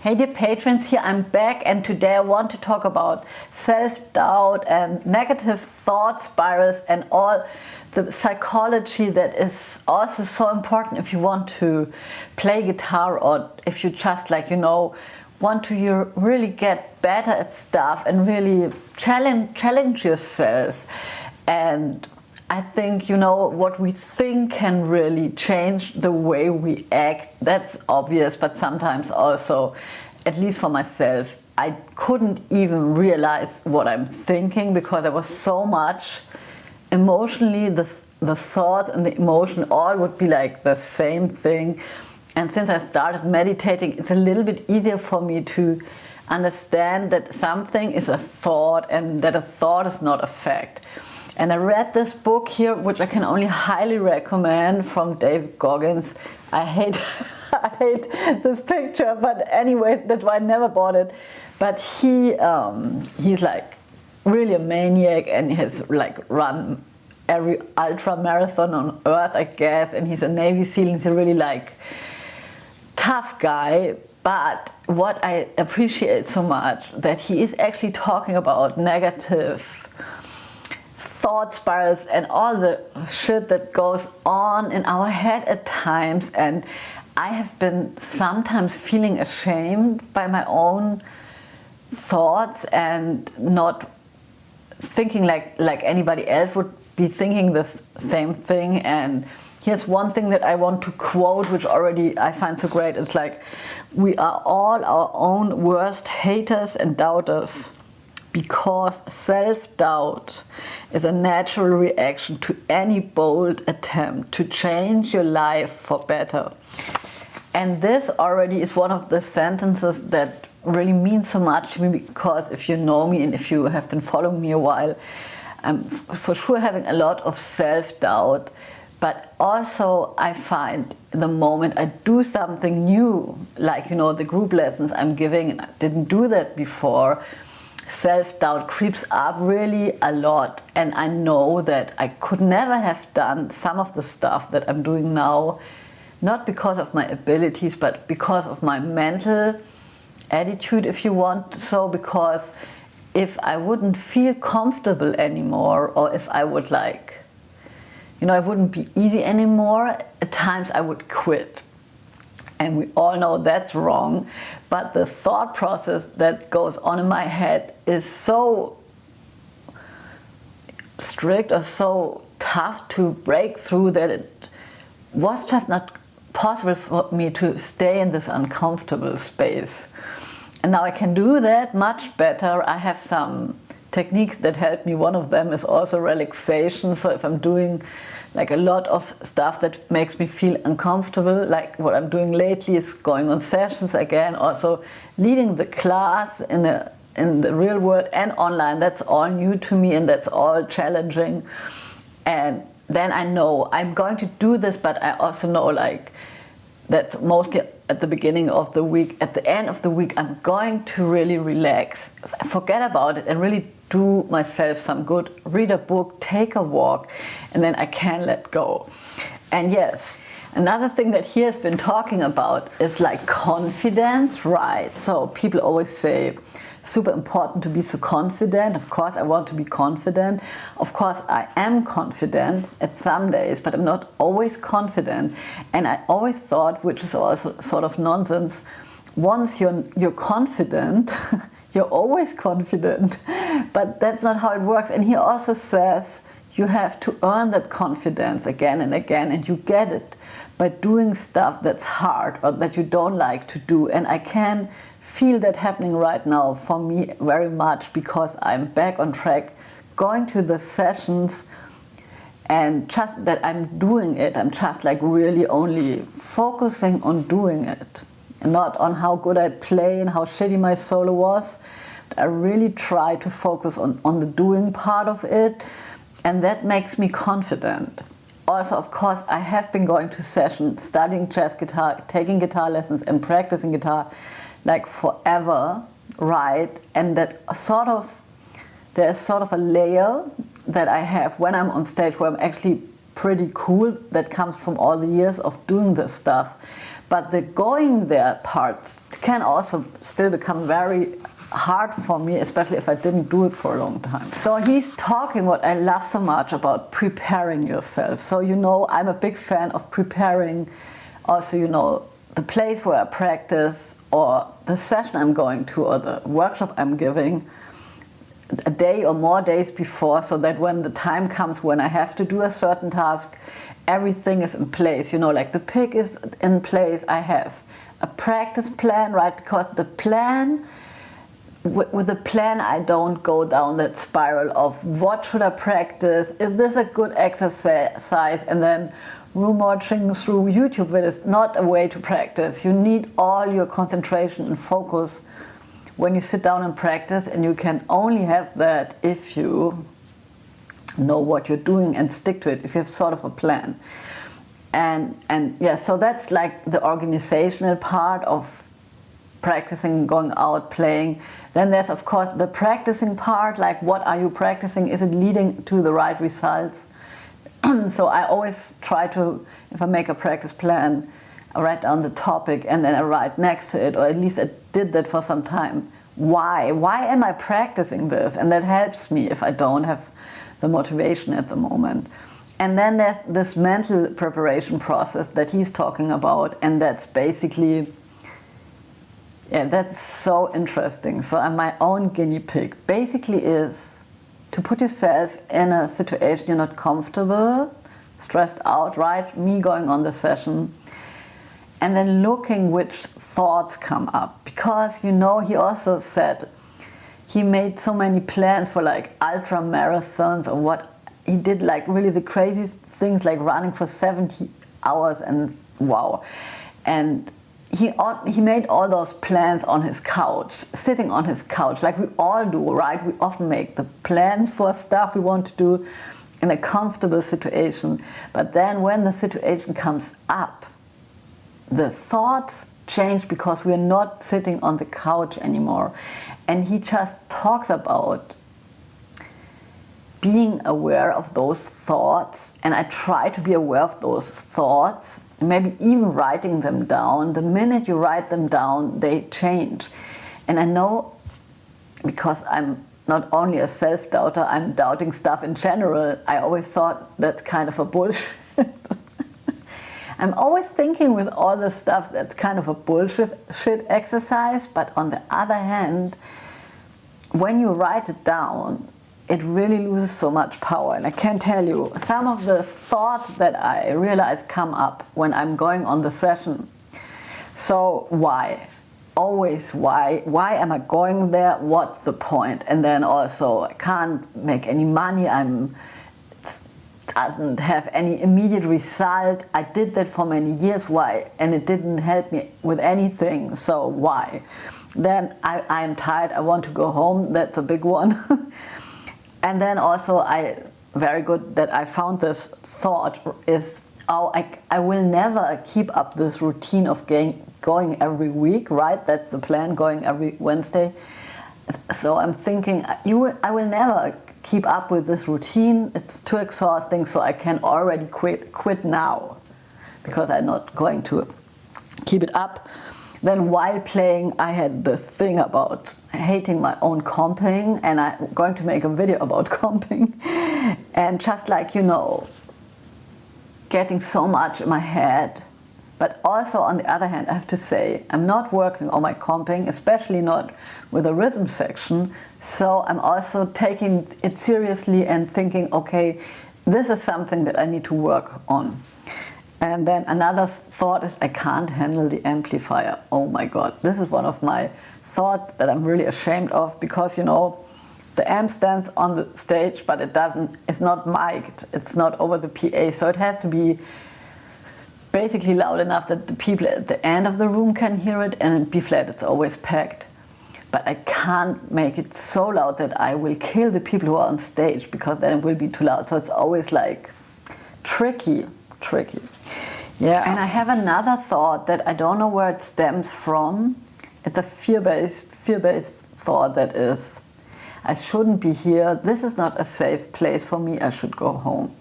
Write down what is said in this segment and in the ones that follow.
Hey dear patrons, here I'm back, and today I want to talk about self-doubt and negative thought spirals and all the psychology that is also so important if you want to play guitar, or if you just want to really get better at stuff and really challenge yourself. And I think, what we think can really change the way we act. That's obvious, but sometimes also, at least for myself, I couldn't even realize what I'm thinking because there was so much emotionally, the thoughts and the emotion all would be like the same thing. And since I started meditating, it's a little bit easier for me to understand that something is a thought and that a thought is not a fact. And I read this book here, which I can only highly recommend, from David Goggins. I hate this picture, but anyway, that's why I never bought it. But he's like really a maniac, and he has run every ultra marathon on earth, I guess. And he's a Navy SEAL, and he's a really tough guy. But what I appreciate so much, that he is actually talking about negative thought spirals and all the shit that goes on in our head at times. And I have been sometimes feeling ashamed by my own thoughts and not thinking like anybody else would be thinking the same thing. And here's one thing that I want to quote, which already I find so great. It's like, we are all our own worst haters and doubters, because self-doubt is a natural reaction to any bold attempt to change your life for better. And this already is one of the sentences that really means so much to me, because if you know me and if you have been following me a while, I'm for sure having a lot of self-doubt. But also I find the moment I do something new, like the group lessons I'm giving, and I didn't do that before, self-doubt creeps up really a lot. And I know that I could never have done some of the stuff that I'm doing now, not because of my abilities, but because of my mental attitude, if you want. So because if I wouldn't feel comfortable anymore, or if I would I wouldn't be easy anymore, at times I would quit. And we all know that's wrong, but the thought process that goes on in my head is so strict or so tough to break through that it was just not possible for me to stay in this uncomfortable space. And now I can do that much better. I have some techniques that help me. One of them is also relaxation. So if I'm doing a lot of stuff that makes me feel uncomfortable, like what I'm doing lately is going on sessions again, also leading the class in the real world and online. That's all new to me, and that's all challenging. And then I know I'm going to do this, but I also know that's mostly at the beginning of the week. At the end of the week, I'm going to really relax, forget about it, and really do myself some good, read a book, take a walk, and then I can let go. And yes, another thing that he has been talking about is confidence, right? So people always say, super important to be so confident. Of course I want to be confident. Of course I am confident at some days, but I'm not always confident. And I always thought, which is also sort of nonsense, once you're confident, you're always confident. But that's not how it works. And he also says you have to earn that confidence again and again, and you get it by doing stuff that's hard or that you don't like to do. And I can feel that happening right now for me very much, because I'm back on track, going to the sessions, and just that I'm doing it. I'm just really only focusing on doing it, and not on how good I play and how shitty my solo was. I really try to focus on the doing part of it, and that makes me confident. Also, of course, I have been going to sessions, studying jazz guitar, taking guitar lessons and practicing guitar forever, right? And that there's sort of a layer that I have when I'm on stage where I'm actually pretty cool, that comes from all the years of doing this stuff. But the going there parts can also still become very hard for me, especially if I didn't do it for a long time. So he's talking what I love so much about preparing yourself. So I'm a big fan of preparing also, the place where I practice or the session I'm going to or the workshop I'm giving a day or more days before, so that when the time comes when I have to do a certain task, everything is in place. Like the pick is in place. I have a practice plan, right? Because the plan, with the plan, I don't go down that spiral of what should I practice? Is this a good exercise? And then watching through YouTube videos, not a way to practice. You need all your concentration and focus when you sit down and practice, and you can only have that if you know what you're doing and stick to it, if you have sort of a plan. And yeah, so that's like the organizational part of practicing, going out, playing. Then there's of course the practicing part, like what are you practicing? Is it leading to the right results? So I always try to, if I make a practice plan, I write down the topic and then I write next to it, or at least I did that for some time. Why? Why am I practicing this? And that helps me if I don't have the motivation at the moment. And then there's this mental preparation process that he's talking about, and that's basically, yeah, that's so interesting. So I'm my own guinea pig. Basically is to put yourself in a situation you're not comfortable, stressed out, right? Me going on the session, and then looking which thoughts come up. Because he also said he made so many plans for like ultra marathons, or what he did, like really the craziest things, like running for 70 hours, and wow. And he made all those plans on his couch, sitting on his couch, like we all do, right? We often make the plans for stuff we want to do in a comfortable situation. But then when the situation comes up, the thoughts change because we're not sitting on the couch anymore. And he just talks about being aware of those thoughts, and I try to be aware of those thoughts, maybe even writing them down. The minute you write them down, they change. And I know, because I'm not only a self-doubter, I'm doubting stuff in general. I always thought that's kind of a bullshit. I'm always thinking with all this stuff that's kind of a bullshit exercise, but on the other hand, when you write it down, it really loses so much power. And I can tell you, some of the thoughts that I realize come up when I'm going on the session. So why? Always why? Why am I going there? What's the point? And then also, I can't make any money. Doesn't have any immediate result. I did that for many years. Why? And it didn't help me with anything. So why? Then I'm tired. I want to go home. That's a big one. And then also, very good that I found this thought is, I will never keep up this routine of going every week, right? That's the plan, going every Wednesday. So I'm thinking, I will never keep up with this routine. It's too exhausting, so I can already quit now, because I'm not going to keep it up. Then while playing, I had this thing about hating my own comping, and I'm going to make a video about comping. And just like, getting so much in my head. But also on the other hand, I have to say, I'm not working on my comping, especially not with a rhythm section. So I'm also taking it seriously and thinking, okay, this is something that I need to work on. And then another thought is, I can't handle the amplifier. Oh my God, this is one of my thoughts that I'm really ashamed of, because the amp stands on the stage, but it's not mic'd, it's not over the PA, so it has to be basically loud enough that the people at the end of the room can hear it, and in B flat it's always packed. But I can't make it so loud that I will kill the people who are on stage, because then it will be too loud. So it's always like tricky. Yeah. And I have another thought that I don't know where it stems from. It's a fear-based thought that is, I shouldn't be here. This is not a safe place for me. I should go home.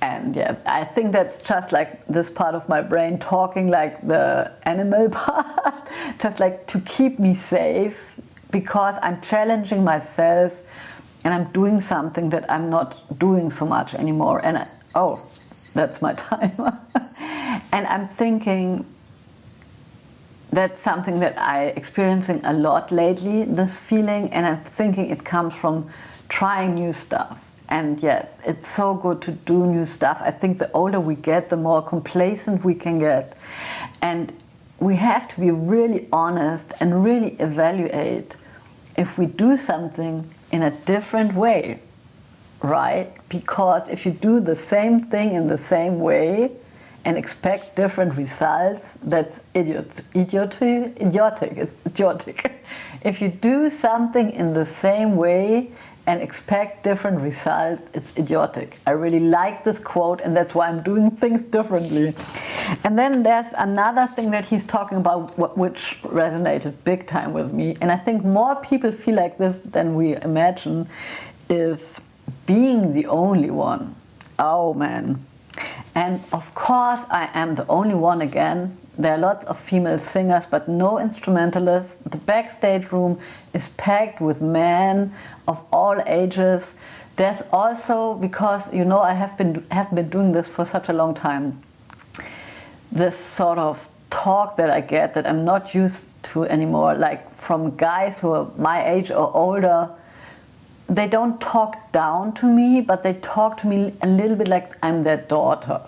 And yeah, I think that's just like this part of my brain talking like the animal part, just like to keep me safe, because I'm challenging myself and I'm doing something that I'm not doing so much anymore. And oh, that's my time. And I'm thinking that's something that I'm experiencing a lot lately, this feeling, and I'm thinking it comes from trying new stuff. And yes, it's so good to do new stuff. I think the older we get, the more complacent we can get. And we have to be really honest and really evaluate if we do something in a different way, right? Because if you do the same thing in the same way and expect different results, that's idiotic. It's idiotic. If you do something in the same way and expect different results, it's idiotic. I really like this quote, and that's why I'm doing things differently. And then there's another thing that he's talking about which resonated big time with me, and I think more people feel like this than we imagine, is being the only one. Oh man. And of course I am the only one again. There are lots of female singers, but no instrumentalists. The backstage room is packed with men of all ages. There's also, because you know I have been doing this for such a long time, this sort of talk that I get that I'm not used to anymore, like from guys who are my age or older. They don't talk down to me, but they talk to me a little bit like I'm their daughter.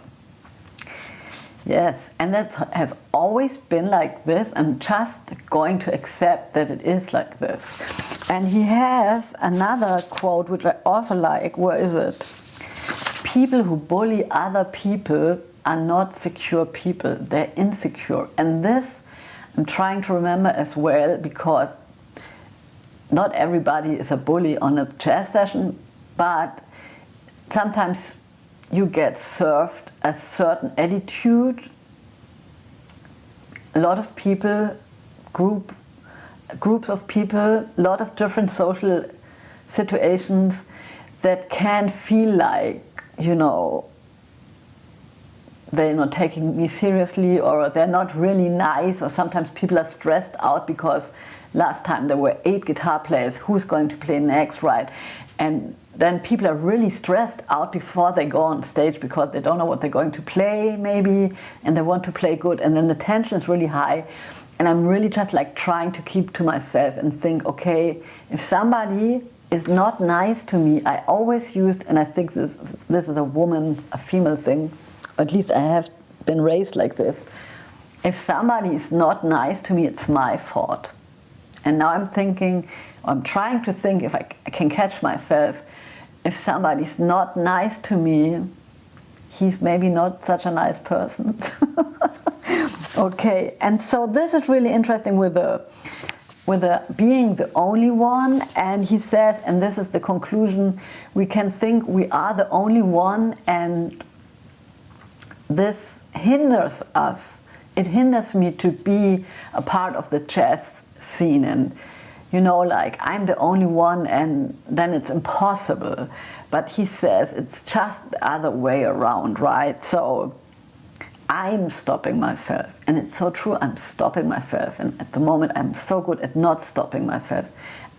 Yes, and that has always been like this. I'm just going to accept that it is like this. And he has another quote which I also like. Where is it? People who bully other people are not secure people, they're insecure. And this I'm trying to remember as well, because not everybody is a bully on a jazz session, but sometimes you get served a certain attitude. A lot of people, groups of people, a lot of different social situations that can feel like, you know, they're not taking me seriously, or they're not really nice, or sometimes people are stressed out because last time there were 8 guitar players, who's going to play next, right? And then people are really stressed out before they go on stage because they don't know what they're going to play maybe, and they want to play good, and then the tension is really high. And I'm really just like trying to keep to myself and think, okay, if somebody is not nice to me, I always used, and I think this is a female thing, at least I have been raised like this. If somebody is not nice to me, it's my fault. And now I'm thinking, I'm trying to think if I can catch myself. If somebody's not nice to me, he's maybe not such a nice person. Okay, and so this is really interesting with the being the only one. And he says, and this is the conclusion, we can think we are the only one, and this hinders us. It hinders me to be a part of the jazz scene, and you know, like I'm the only one, and then it's impossible. But he says it's just the other way around, right? So I'm stopping myself, and it's so true, I'm stopping myself, and at the moment I'm so good at not stopping myself.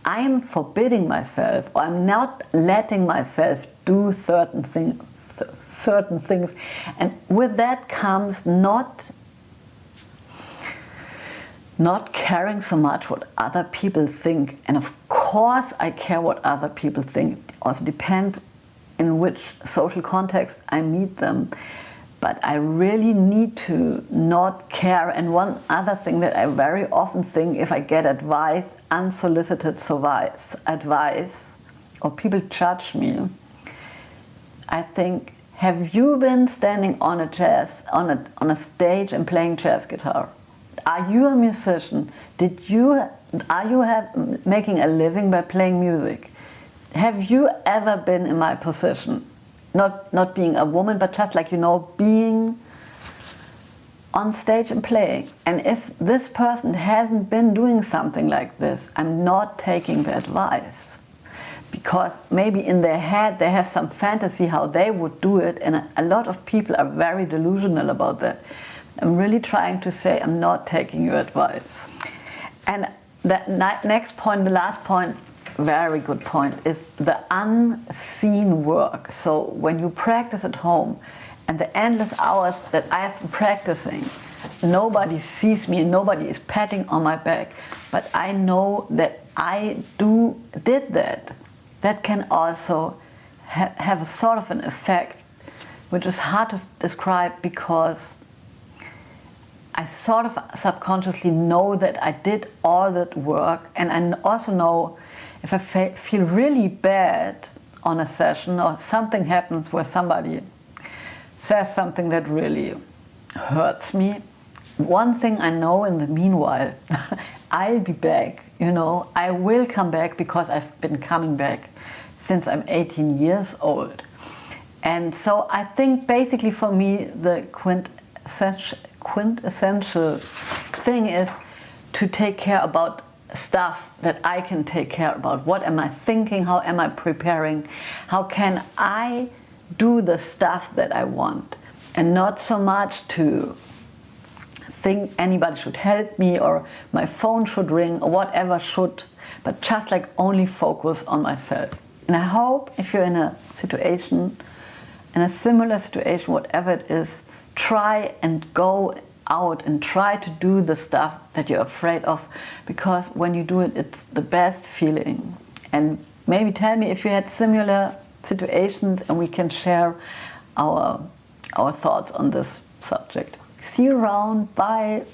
I'm forbidding myself, or I'm not letting myself do certain things, and with that comes not caring so much what other people think. And of course I care what other people think. It also depends in which social context I meet them. But I really need to not care. And one other thing that I very often think, if I get advice, unsolicited advice, or people judge me, I think, have you been standing on a stage and playing jazz guitar? Are you a musician? Are you making a living by playing music? Have you ever been in my position? Not being a woman, but just like, you know, being on stage and playing. And if this person hasn't been doing something like this, I'm not taking the advice. because maybe in their head they have some fantasy how they would do it, and a lot of people are very delusional about that. I'm really trying to say I'm not taking your advice. And the next point, the last point, very good point, is the unseen work. So when you practice at home and the endless hours that I have been practicing, nobody sees me and nobody is patting on my back, but I know that I did that. That can also have a sort of an effect which is hard to describe, because I sort of subconsciously know that I did all that work, and I also know if I feel really bad on a session or something happens where somebody says something that really hurts me, one thing I know in the meanwhile, I'll be back, you know, I will come back, because I've been coming back since I'm 18 years old. And so I think basically for me the quintessential thing is to take care about stuff that I can take care about. What am I thinking? How am I preparing? How can I do the stuff that I want? And not so much to think anybody should help me or my phone should ring or whatever should, but just like only focus on myself. And I hope if you're in a situation, in a similar situation, whatever it is, try and go out and try to do the stuff that you're afraid of, because when you do it, it's the best feeling. And maybe tell me if you had similar situations and we can share our thoughts on this subject. See you around. Bye.